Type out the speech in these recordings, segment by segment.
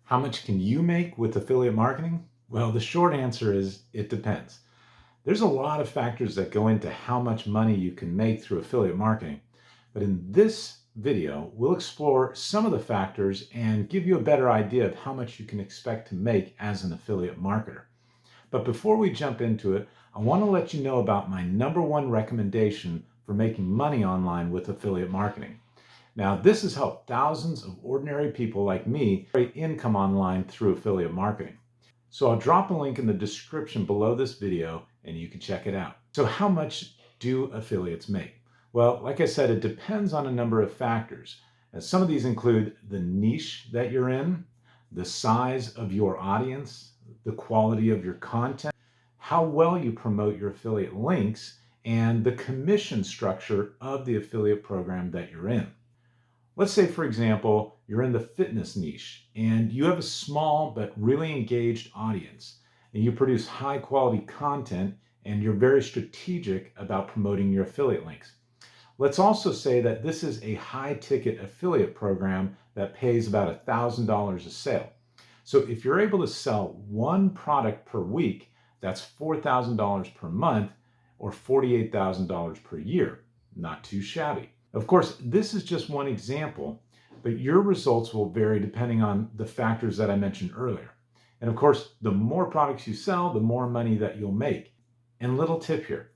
How much can you make with affiliate marketing? Well, the short answer is it depends. There's a lot of factors that go into how much money you can make through affiliate marketing. But in this video, we'll explore some of the factors and give you a better idea of how much you can expect to make as an affiliate marketer. But before we jump into it, I want to let you know about my number one recommendation for making money online with affiliate marketing. Now, this has helped thousands of ordinary people like me create income online through affiliate marketing. So I'll drop a link in the description below this video and you can check it out. So how much do affiliates make? Well, like I said, it depends on a number of factors. And some of these include the niche that you're in, the size of your audience, the quality of your content, how well you promote your affiliate links, and the commission structure of the affiliate program that you're in. Let's say, for example, you're in the fitness niche and you have a small but really engaged audience, and you produce high quality content and you're very strategic about promoting your affiliate links. Let's also say that this is a high ticket affiliate program that pays about $1,000 a sale. So if you're able to sell one product per week, that's $4,000 per month or $48,000 per year. Not too shabby. Of course, this is just one example, but your results will vary depending on the factors that I mentioned earlier. And of course, the more products you sell, the more money that you'll make. And little tip here,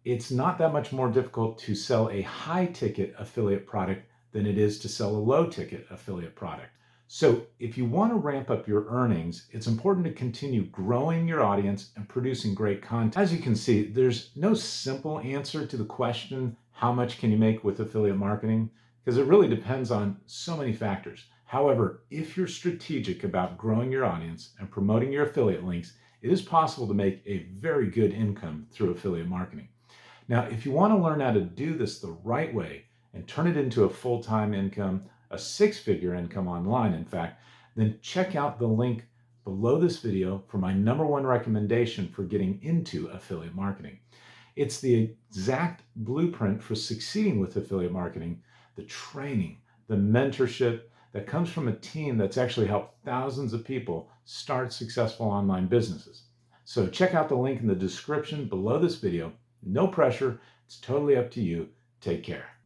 it's not that much more difficult to sell a high ticket affiliate product than it is to sell a low ticket affiliate product. So if you want to ramp up your earnings, it's important to continue growing your audience and producing great content. As you can see, there's no simple answer to the question, how much can you make with affiliate marketing? Because it really depends on so many factors. However, if you're strategic about growing your audience and promoting your affiliate links, it is possible to make a very good income through affiliate marketing. Now, if you want to learn how to do this the right way and turn it into a full-time income, a six-figure income online, in fact, then check out the link below this video for my number one recommendation for getting into affiliate marketing. It's the exact blueprint for succeeding with affiliate marketing, the training, the mentorship that comes from a team that's actually helped thousands of people start successful online businesses. So check out the link in the description below this video. No pressure. It's totally up to you. Take care.